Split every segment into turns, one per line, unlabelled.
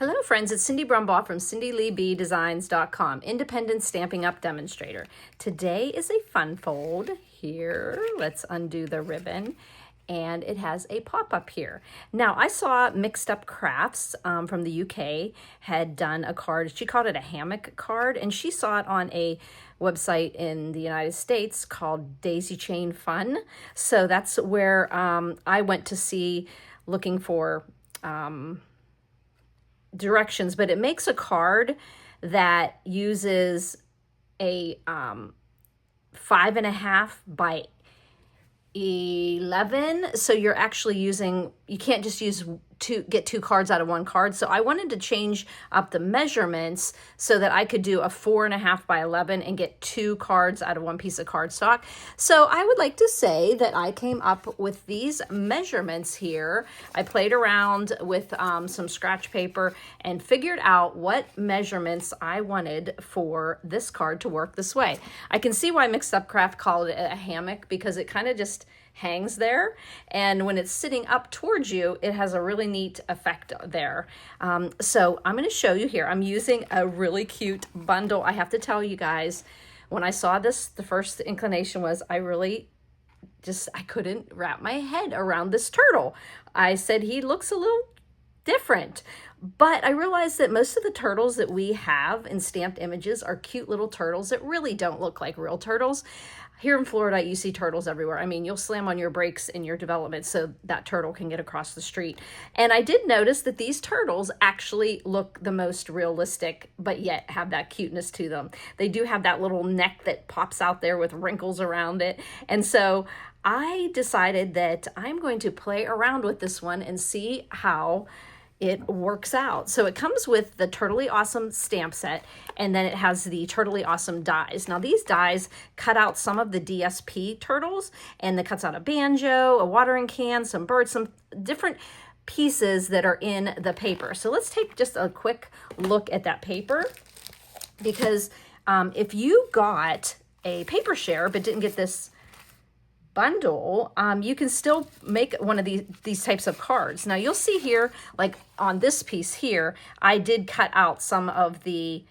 Hello friends, it's Cindy Brumbaugh from CindyLeeBDesigns.com, independent stamping up demonstrator. Today is a fun fold. Here, let's undo the ribbon. And it has a pop-up here. Now, I saw Mixed Up Crafts from the UK had done a card. She called it a hammock card, and she saw it on a website in the United States called Daisy Chain Fun. So that's where I went to see, looking for directions, but it makes a card that uses a 5.5 by 11. So you're actually using, you can't just use get two cards out of one card. So I wanted to change up the measurements so that I could do a 4.5 by 11 and get two cards out of one piece of cardstock. So I would like to say that I came up with these measurements here. I played around with some scratch paper and figured out what measurements I wanted for this card to work this way. I can see why Mixed Up Craft called it a hammock, because it kind of just hangs there, and when it's sitting up towards you, it has a really neat effect there. So I'm going to show you here. I'm using a really cute bundle. I have to tell you guys, when I saw this, the first inclination was I couldn't wrap my head around this turtle. I said he looks a little different. But I realized that most of the turtles that we have in stamped images are cute little turtles that really don't look like real turtles. Here in Florida, you see turtles everywhere. I mean, you'll slam on your brakes in your development so that turtle can get across the street. And I did notice that these turtles actually look the most realistic, but yet have that cuteness to them. They do have that little neck that pops out there with wrinkles around it. And so I decided that I'm going to play around with this one and see how it works out. So it comes with the Turtly Awesome stamp set, and then it has the Turtly Awesome dies. Now these dies cut out some of the DSP turtles, and it cuts out a banjo, a watering can, some birds, some different pieces that are in the paper. So let's take just a quick look at that paper, because if you got a paper share but didn't get this bundle, you can still make one of these types of cards. Now you'll see here, like on this piece here, I did cut out some of the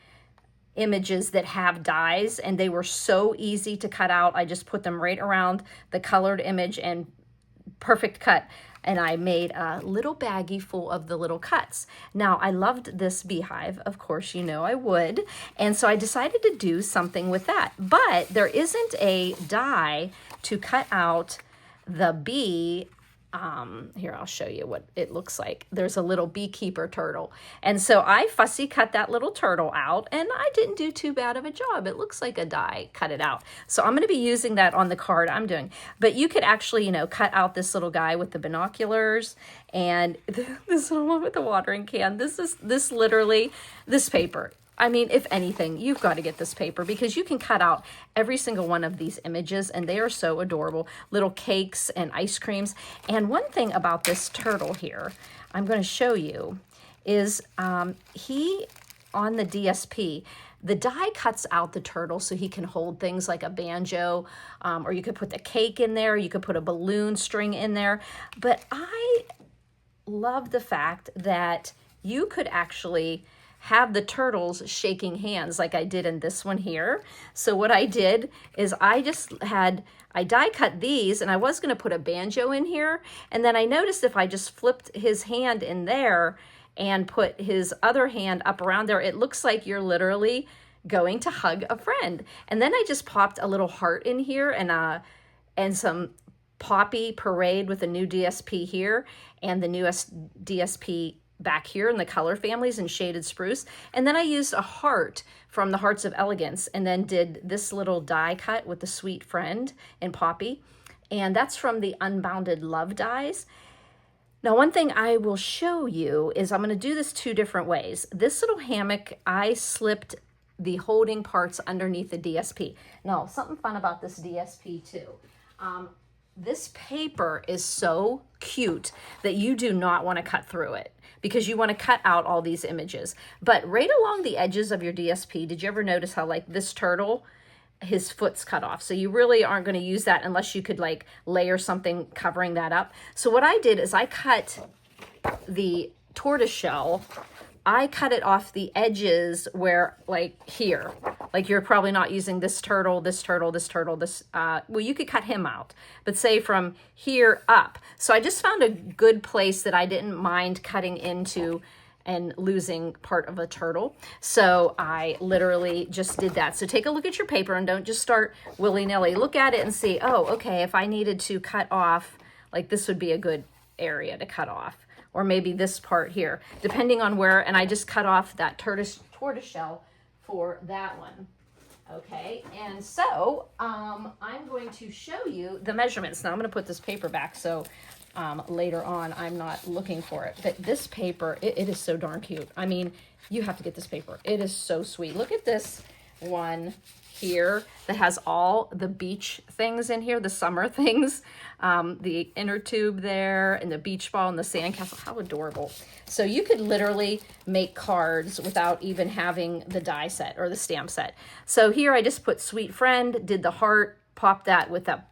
images that have dies, and they were so easy to cut out. I just put them right around the colored image and perfect cut. And I made a little baggie full of the little cuts. Now, I loved this beehive. Of course, you know I would. And so I decided to do something with that. But there isn't a die to cut out the bee. Here, I'll show you what it looks like. There's a little beekeeper turtle. And so I fussy cut that little turtle out, and I didn't do too bad of a job. It looks like a die cut it out. So I'm going to be using that on the card I'm doing. But you could actually, you know, cut out this little guy with the binoculars and this little one with the watering can. This paper. I mean, if anything, you've got to get this paper, because you can cut out every single one of these images, and they are so adorable. Little cakes and ice creams. And one thing about this turtle here, I'm going to show you, is he, on the DSP, the die cuts out the turtle so he can hold things like a banjo, or you could put the cake in there, you could put a balloon string in there. But I love the fact that you could actually have the turtles shaking hands like I did in this one here. So what I did is I die cut these, and I was going to put a banjo in here, and then I noticed if I just flipped his hand in there and put his other hand up around there, it looks like you're literally going to hug a friend. And then I just popped a little heart in here and some poppy parade with a new DSP here and the newest DSP back here in the color families and shaded spruce. And then I used a heart from the Hearts of Elegance, and then did this little die cut with the sweet friend in poppy. And that's from the Unbounded Love dies. Now, one thing I will show you is I'm going to do this two different ways. This little hammock, I slipped the holding parts underneath the DSP. Now, something fun about this DSP too. This paper is so cute that you do not want to cut through it, because you want to cut out all these images. But right along the edges of your DSP, did you ever notice how, like, this turtle, his foot's cut off? So you really aren't going to use that unless you could like layer something covering that up. So what I did is I cut the tortoiseshell I cut it off the edges where, like here, like you're probably not using this turtle, this turtle, this turtle, this, well, you could cut him out, but say from here up. So I just found a good place that I didn't mind cutting into and losing part of a turtle. So I literally just did that. So take a look at your paper and don't just start willy-nilly. Look at it and see, oh, okay, if I needed to cut off, like this would be a good area to cut off. Or maybe this part here, depending on where, and I just cut off that tortoise shell for that one. Okay, and so I'm going to show you the measurements. Now I'm going to put this paper back so later on I'm not looking for it. But this paper, it is so darn cute. I mean, you have to get this paper. It is so sweet. Look at this one here that has all the beach things in here, the summer things, the inner tube there and the beach ball and the sandcastle. How adorable. So you could literally make cards without even having the die set or the stamp set. So here I just put sweet friend, did the heart, popped that with that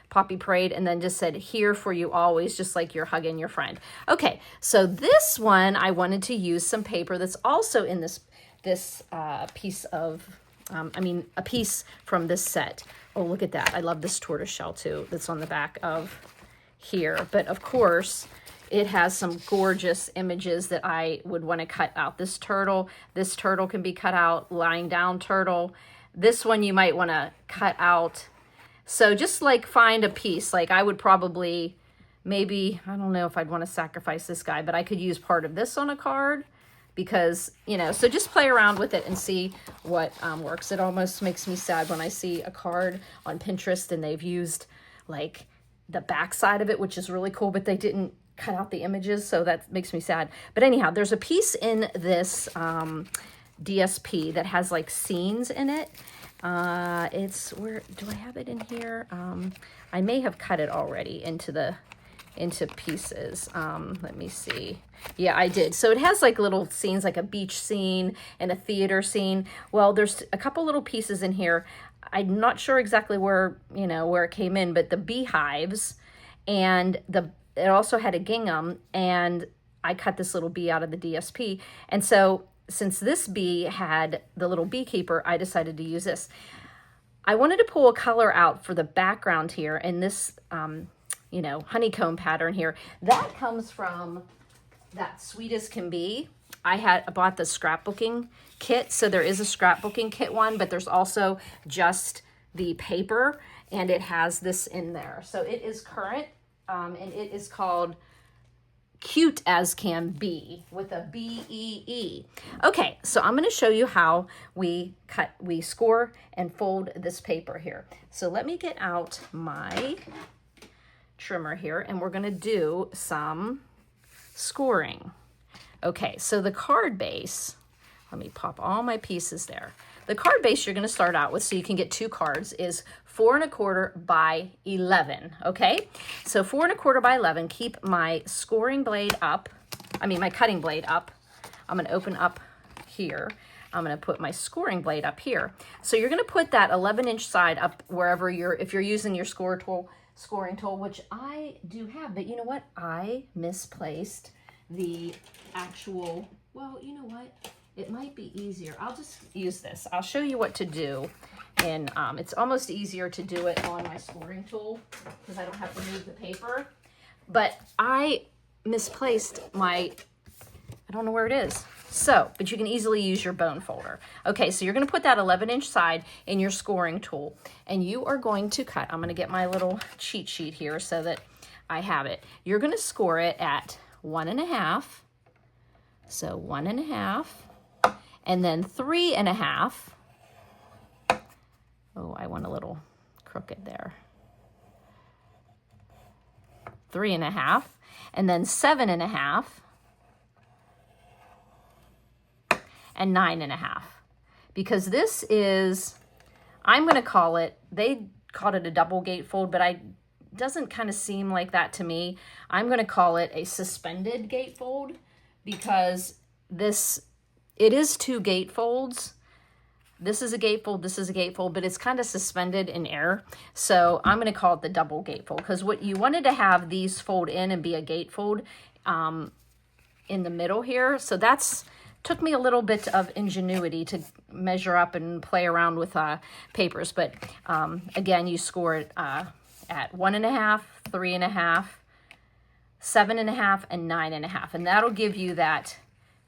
Poppy Parade, and then just said here for you always, just like you're hugging your friend. Okay, so this one I wanted to use some paper that's also in this piece of a piece from this set. Oh, look at that. I love this tortoise shell too that's on the back of here. But of course, it has some gorgeous images that I would want to cut out. This turtle can be cut out, lying down turtle. This one you might want to cut out. So just like find a piece. Like I would probably, maybe, I don't know if I'd want to sacrifice this guy, but I could use part of this on a card. Because, you know, so just play around with it and see what works. It almost makes me sad when I see a card on Pinterest and they've used like the back side of it, which is really cool, but they didn't cut out the images. So that makes me sad. But anyhow, there's a piece in this DSP that has like scenes in it. It's, where do I have it in here? I may have cut it already into pieces. Let me see. Yeah, I did. So it has like little scenes, like a beach scene and a theater scene. Well, there's a couple little pieces in here. I'm not sure exactly where, you know, where it came in, but the beehives and it also had a gingham, and I cut this little bee out of the DSP. And so since this bee had the little beekeeper, I decided to use this. I wanted to pull a color out for the background here, and this, you know, honeycomb pattern here, that comes from that Sweet as Can Be. I bought the scrapbooking kit, so there is a scrapbooking kit one, but there's also just the paper, and it has this in there. So it is current, and it is called Cute as Can Be with a B-E-E. Okay, so I'm going to show you how we score and fold this paper here. So let me get out my trimmer here, and we're going to do some scoring. Okay, so the card base, let me pop all my pieces there. The card base you're going to start out with, so you can get 2 cards, is 4 1/4 by 11. Okay, so 4 1/4 by 11. Keep my scoring blade up. My cutting blade up. I'm going to open up here. I'm going to put my scoring blade up here. So you're going to put that 11-inch side up wherever if you're using your scoring tool, which I do have, but you know what? I misplaced the actual, well, you know what? It might be easier. I'll just use this. I'll show you what to do. And it's almost easier to do it on my scoring tool because I don't have to move the paper. But I misplaced I don't know where it is. So, but you can easily use your bone folder. Okay, so you're going to put that 11-inch side in your scoring tool, and you are going to cut. I'm going to get my little cheat sheet here so that I have it. You're going to score it at 1 1/2. So 1 1/2, and then 3 1/2. Oh, I want a little crooked there. 3 1/2, and then 7 1/2. And 9 1/2, because this is, I'm going to call it, they called it a double gatefold, but doesn't kind of seem like that to me. I'm going to call it a suspended gatefold, because it is 2 gatefolds. This is a gatefold, this is a gatefold, but it's kind of suspended in air. So I'm going to call it the double gatefold, because what you wanted to have these fold in and be a gatefold in the middle here. So that's took me a little bit of ingenuity to measure up and play around with papers. But again, you score it at 1.5, 3.5, 7.5, and 9.5. And that'll give you that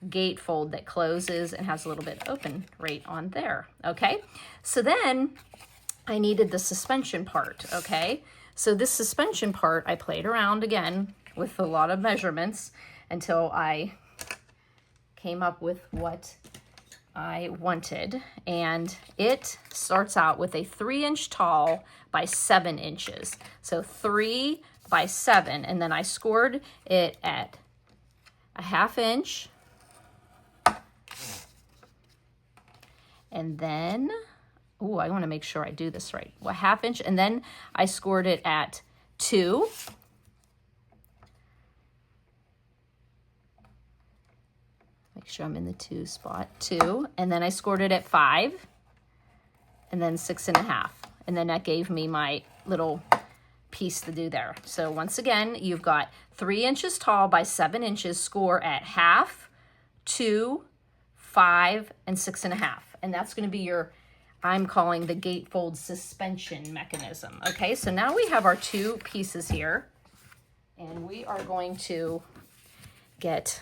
gatefold that closes and has a little bit open right on there. Okay, so then I needed the suspension part. Okay, so this suspension part, I played around again with a lot of measurements until I came up with what I wanted. And it starts out with a 3-inch tall by 7 inches. So 3 by 7, and then I scored it at a 1/2 inch. And then, oh, I want to make sure I do this right. Well, 1/2 inch, and then I scored it at 2. Make sure I'm in the 2 spot, 2. And then I scored it at 5, and then 6.5. And then that gave me my little piece to do there. So once again, you've got 3 inches tall by 7 inches, score at 1/2, 2, 5, and 6.5. And that's going to be your, I'm calling the gatefold suspension mechanism. Okay, so now we have our 2 pieces here, and we are going to get,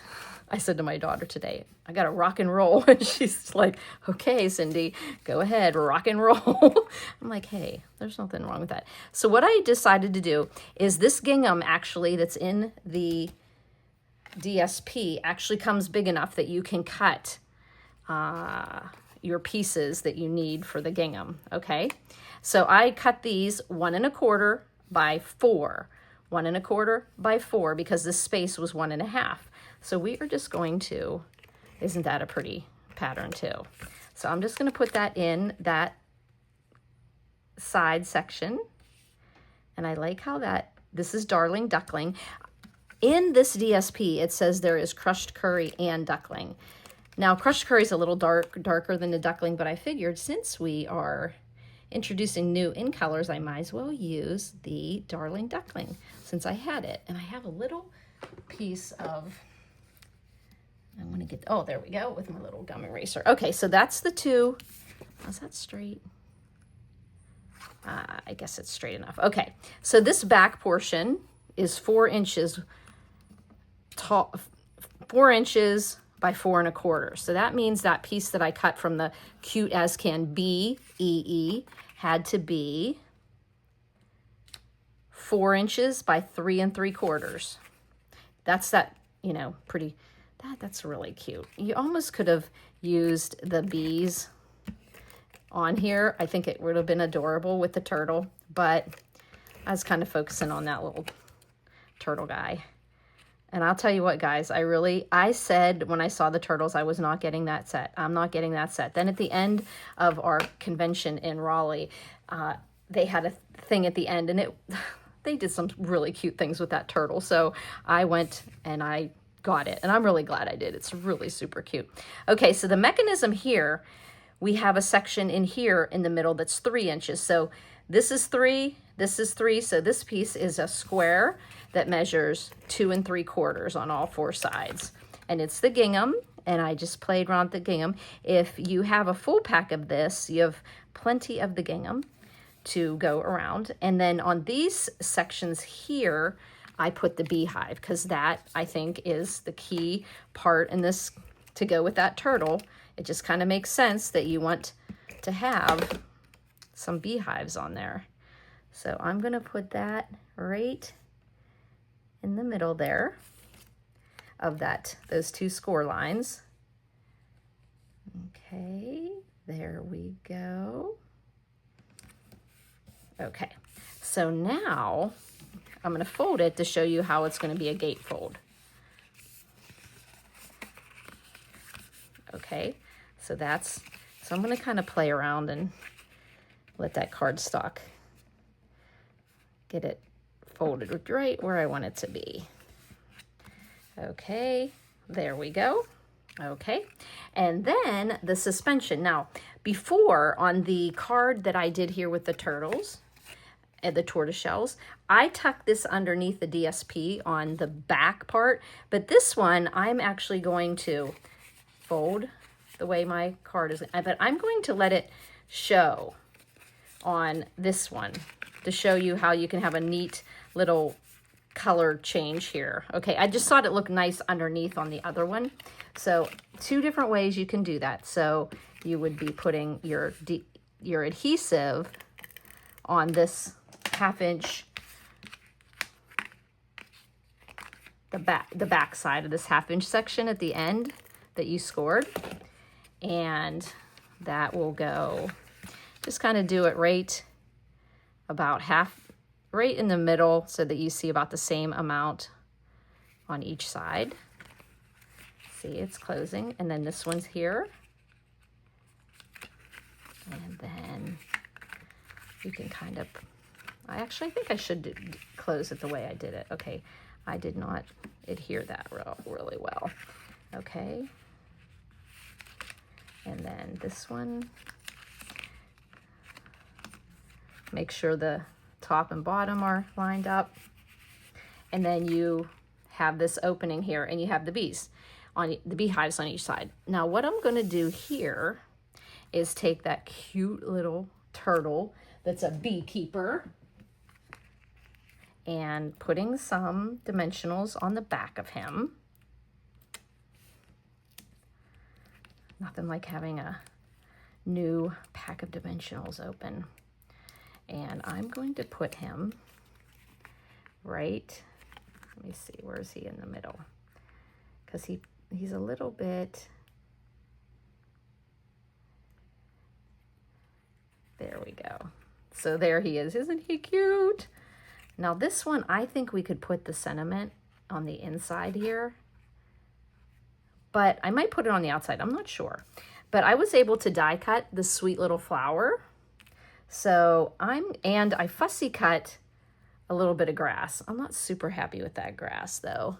I said to my daughter today, I got to rock and roll. And she's like, okay, Cindy, go ahead, rock and roll. I'm like, hey, there's nothing wrong with that. So what I decided to do is this gingham actually that's in the DSP actually comes big enough that you can cut your pieces that you need for the gingham. Okay, so I cut these 1 1/4 by 4, 1 1/4 by 4, because this space was 1.5. So we are just going to, isn't that a pretty pattern too? So I'm just going to put that in that side section. And I like how this is Darling Duckling. In this DSP, it says there is crushed curry and duckling. Now, crushed curry is a little darker than the duckling, but I figured since we are introducing new in colors, I might as well use the Darling Duckling since I had it. And I have a little piece of, I'm going to get, oh, there we go, with my little gum eraser. Okay, so that's the 2. Is that straight? I guess it's straight enough. Okay, so this back portion is 4 inches tall, 4 inches by 4 1/4. So that means that piece that I cut from the Cute As Can Be EE had to be 4 inches by 3 3/4. That's that, you know, pretty, that's really cute. You almost could have used the bees on here. I think it would have been adorable with the turtle, but I was kind of focusing on that little turtle guy. And I'll tell you what, guys, I said when I saw the turtles, I was not getting that set. I'm not getting that set. Then at the end of our convention in Raleigh, they had a thing at the end, and they did some really cute things with that turtle. So I went and I got it, and I'm really glad I did. It's really super cute. Okay, so the mechanism here, we have a section in here in the middle that's 3 inches. So this is 3, this is 3. So this piece is a square that measures 2 3/4 on all 4 sides. And it's the gingham, and I just played around with the gingham. If you have a full pack of this, you have plenty of the gingham to go around. And then on these sections here, I put the beehive, because that, I think, is the key part in this to go with that turtle. It just kind of makes sense that you want to have some beehives on there. So I'm going to put that right in the middle there of those 2 score lines. Okay, there we go. Okay, so now I'm going to fold it to show you how it's going to be a gatefold. Okay, so I'm going to kind of play around and let that cardstock get it folded right where I want it to be. Okay, there we go. Okay, and then the suspension. Now, before on the card that I did here with the turtles and the tortoiseshells, I tucked this underneath the DSP on the back part, but this one I'm actually going to fold the way my card is, but I'm going to let it show on this one to show you how you can have a neat little color change here. Okay, I just thought it looked nice underneath on the other one. So 2 different ways you can do that. So you would be putting your adhesive on this 1/2 inch, the back side of this 1/2 inch section at the end that you scored, and that will go, just kind of do it right about right in the middle so that you see about the same amount on each side. See, it's closing, and then this one's here. And then you can kind of, I think I should close it the way I did it. Okay, I did not adhere that really well. Okay. And then this one, make sure the top and bottom are lined up. And then you have this opening here, and you have the bees on the beehives on each side. Now what I'm going to do here is take that cute little turtle that's a beekeeper and putting some dimensionals on the back of him. Nothing like having a new pack of dimensionals open. And I'm going to put him right, let me see, where is he in the middle? Because he's a little bit, there we go. So there he is. Isn't he cute? Now this one, I think we could put the sentiment on the inside here, but I might put it on the outside. I'm not sure. But I was able to die cut this sweet little flower. So and I fussy cut a little bit of grass. I'm not super happy with that grass though.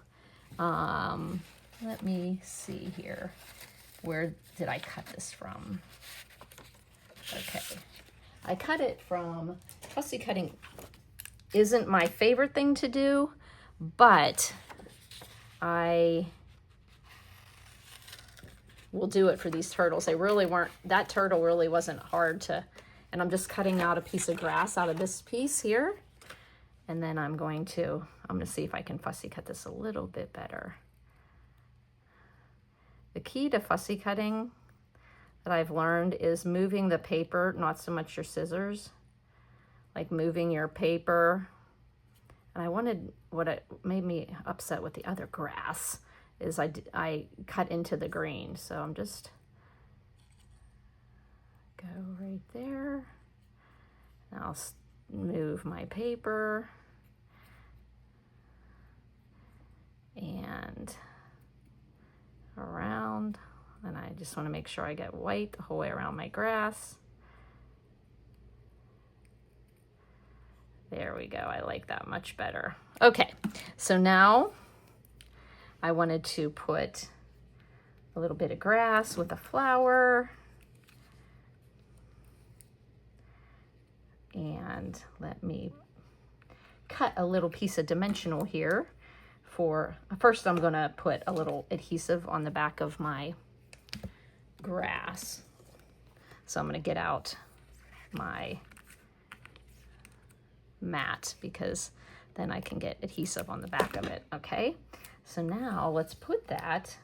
Let me see here. Where did I cut this from? Okay. I cut it from, fussy cutting isn't my favorite thing to do, but I will do it for these turtles. They really weren't, that turtle really wasn't hard to, and I'm just cutting out a piece of grass out of this piece here. And then I'm going to see if I can fussy cut this a little bit better. The key to fussy cutting that I've learned is moving the paper, not so much your scissors, like moving your paper. And what made me upset with the other grass is I cut into the green. So I'm just go right there. And I'll move my paper and around, and I just want to make sure I get white the whole way around my grass. There we go. I like that much better. Okay, so now I wanted to put a little bit of grass with a flower. And let me cut a little piece of dimensional here for, first I'm gonna put a little adhesive on the back of my grass. So I'm gonna get out my mat because then I can get adhesive on the back of it, okay? So now let's put that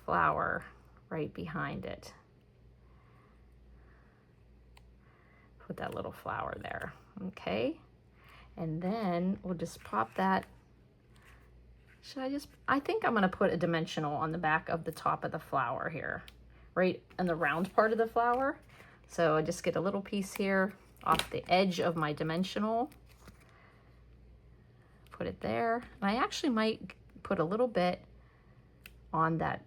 flower right behind it. Put that little flower there, okay? And then we'll just pop that. I think I'm gonna put a dimensional on the back of the top of the flower here, right in the round part of the flower. So I just get a little piece here off the edge of my dimensional, put it there. And I actually might put a little bit on that.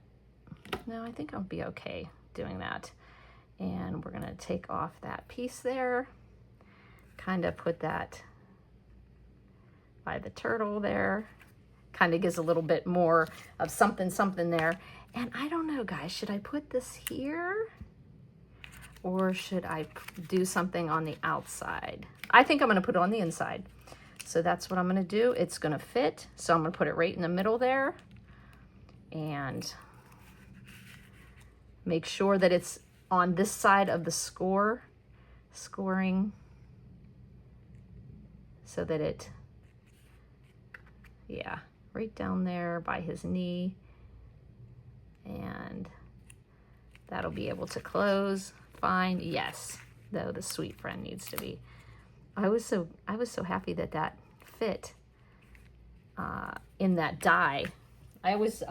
No, I think I'll be okay doing that. And we're gonna take off that piece there, kind of put that by the turtle there, kind of gives a little bit more of something there. And I don't know, guys, should I put this here or should I do something on the outside? I think I'm gonna put it on the inside. So that's what I'm gonna do. It's gonna fit, so I'm gonna put it right in the middle there. and make sure that it's on this side of the scoring, so that it, yeah, right down there by his knee, and that'll be able to close fine. Yes, though the sweet friend needs to be. I was so happy that that fit in that die. I always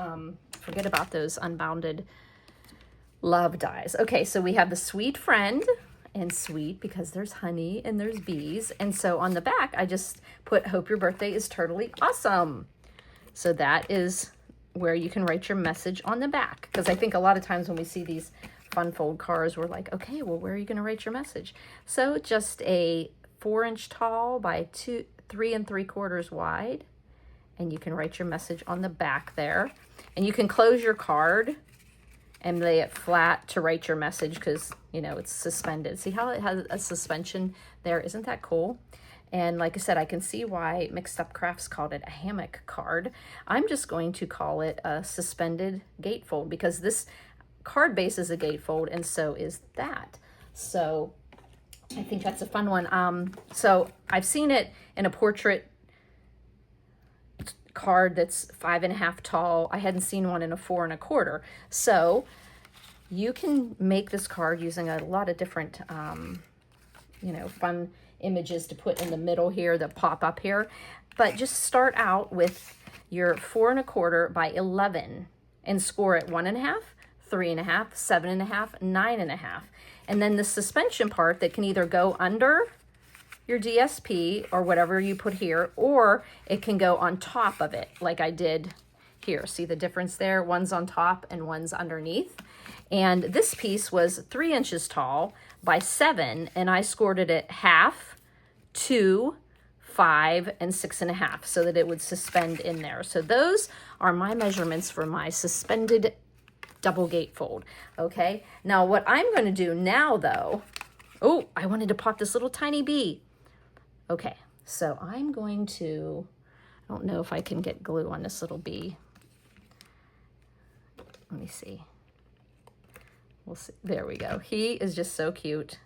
forget about those Unbounded Love dies. Okay, so we have the sweet friend, and sweet because there's honey and there's bees. And so on the back, I just put, hope your birthday is totally awesome. So that is where you can write your message on the back. Because I think a lot of times when we see these fun fold cards, we're like, okay, well, where are you going to write your message? So just a 4-inch tall by 3 3/4 wide. And you can write your message on the back there. And you can close your card and lay it flat to write your message because, you know, it's suspended. See how it has a suspension there? Isn't that cool? And like I said, I can see why Mixed Up Crafts called it a hammock card. I'm just going to call it a suspended gatefold because this card base is a gatefold and so is that. So I think that's a fun one. So I've seen it in a portrait card that's 5.5 tall. I hadn't seen one in a 4 1/4. So you can make this card using a lot of different, you know, fun images to put in the middle here that pop up here. But just start out with your 4 1/4 by 11 and score it 1.5, 3.5, 7.5, 9.5. And then the suspension part that can either go under your DSP or whatever you put here, or it can go on top of it like I did here. See the difference there? One's on top and one's underneath. And this piece was 3 inches tall by 7, and I scored it at 1/2, 2, 5, and 6.5 so that it would suspend in there. So those are my measurements for my suspended double gatefold. Okay, now what I'm going to do now though, oh, I wanted to pop this little tiny bee. Okay, so I'm going to, I don't know if I can get glue on this little bee. Let me see. We'll see. There we go. He is just so cute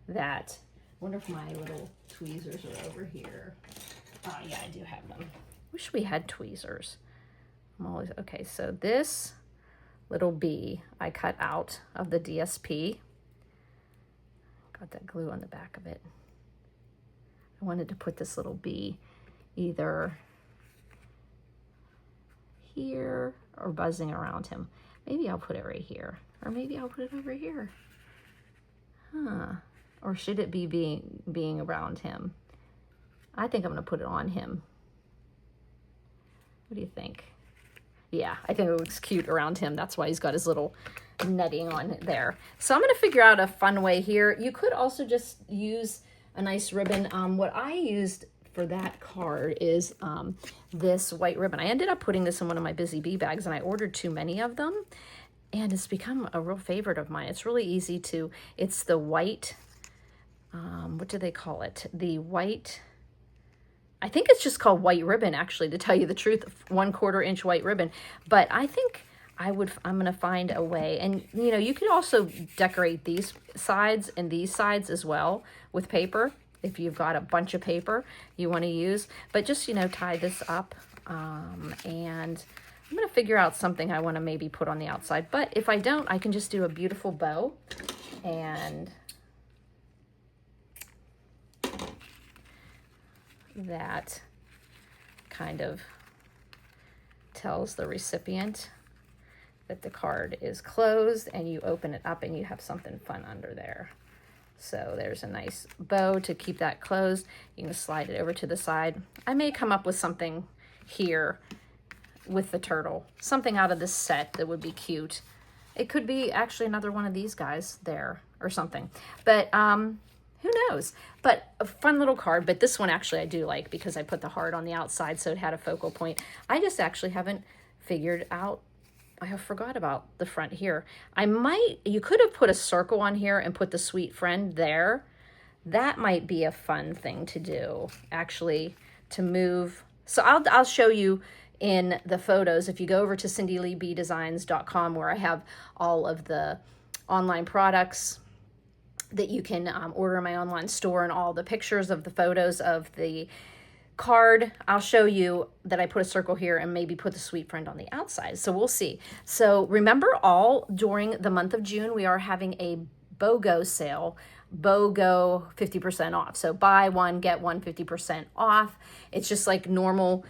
that, I wonder if my little tweezers are over here. Oh yeah, I do have them. Wish we had tweezers. I'm always, okay, so this little bee I cut out of the DSP. Got that glue on the back of it. I wanted to put this little bee either here or buzzing around him. Maybe I'll put it right here, or maybe I'll put it over here. Huh? Or should it be being around him? I think I'm gonna put it on him. What do you think? Yeah, I think it looks cute around him. That's why he's got his little netting on there. So I'm gonna figure out a fun way here. You could also just use a nice ribbon. What I used for that card is this white ribbon. I ended up putting this in one of my Busy Bee bags and I ordered too many of them and it's become a real favorite of mine. It's really easy to, it's the white, what do they call it? The white, I think it's just called white ribbon actually, to tell you the truth, 1/4 inch white ribbon. But I think I'm gonna find a way. And you know, you could also decorate these sides and these sides as well with paper if you've got a bunch of paper you want to use. But just, you know, tie this up and I'm gonna figure out something I want to maybe put on the outside. But if I don't, I can just do a beautiful bow and that kind of tells the recipient that the card is closed, and you open it up and you have something fun under there. So there's a nice bow to keep that closed. You can slide it over to the side. I may come up with something here with the turtle, something out of this set that would be cute. It could be actually another one of these guys there or something, but who knows? But a fun little card. But this one actually I do like because I put the heart on the outside so it had a focal point. I just actually haven't figured out, I forgot about the front here. You could have put a circle on here and put the sweet friend there. That might be a fun thing to do, actually, to move. So I'll show you in the photos. If you go over to cindyleebdesigns.com, where I have all of the online products that you can order in my online store and all the pictures of the photos of the card, I'll show you that I put a circle here and maybe put the sweet friend on the outside. So we'll see. So remember, all during the month of June, we are having a BOGO sale. BOGO 50% off. So buy one, get one 50% off. It's just like normal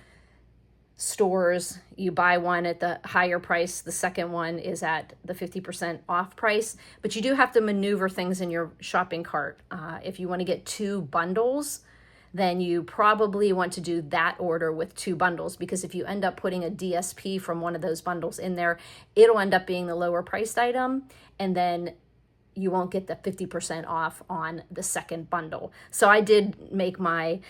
stores. You buy one at the higher price, the second one is at the 50% off price, but you do have to maneuver things in your shopping cart. If you want to get 2 bundles, then you probably want to do that order with 2 bundles, because if you end up putting a DSP from one of those bundles in there, it'll end up being the lower priced item, and then you won't get the 50% off on the second bundle. So I did make my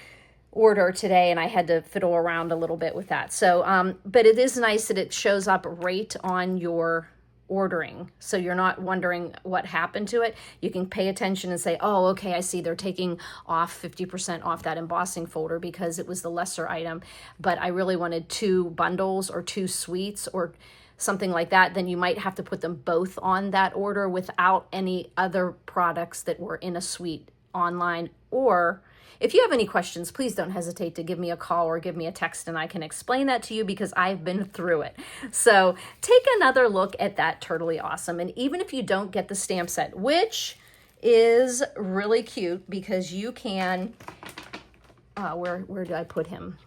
order today, and I had to fiddle around a little bit with that. So, but it is nice that it shows up right on your ordering, so you're not wondering what happened to it. You can pay attention and say, oh, okay, I see they're taking off 50% off that embossing folder because it was the lesser item, but I really wanted 2 bundles or 2 suites or something like that. Then you might have to put them both on that order without any other products that were in a suite online. Or if you have any questions, please don't hesitate to give me a call or give me a text, and I can explain that to you because I've been through it. So take another look at that Turtly Awesome. And even if you don't get the stamp set, which is really cute because you can, where did I put him?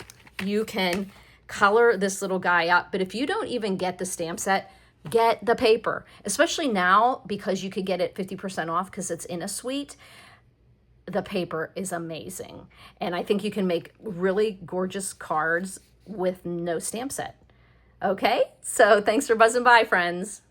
You can color this little guy up, but if you don't even get the stamp set, get the paper, especially now because you could get it 50% off because it's in a suite. The paper is amazing. And I think you can make really gorgeous cards with no stamp set. Okay, so thanks for buzzing by, friends.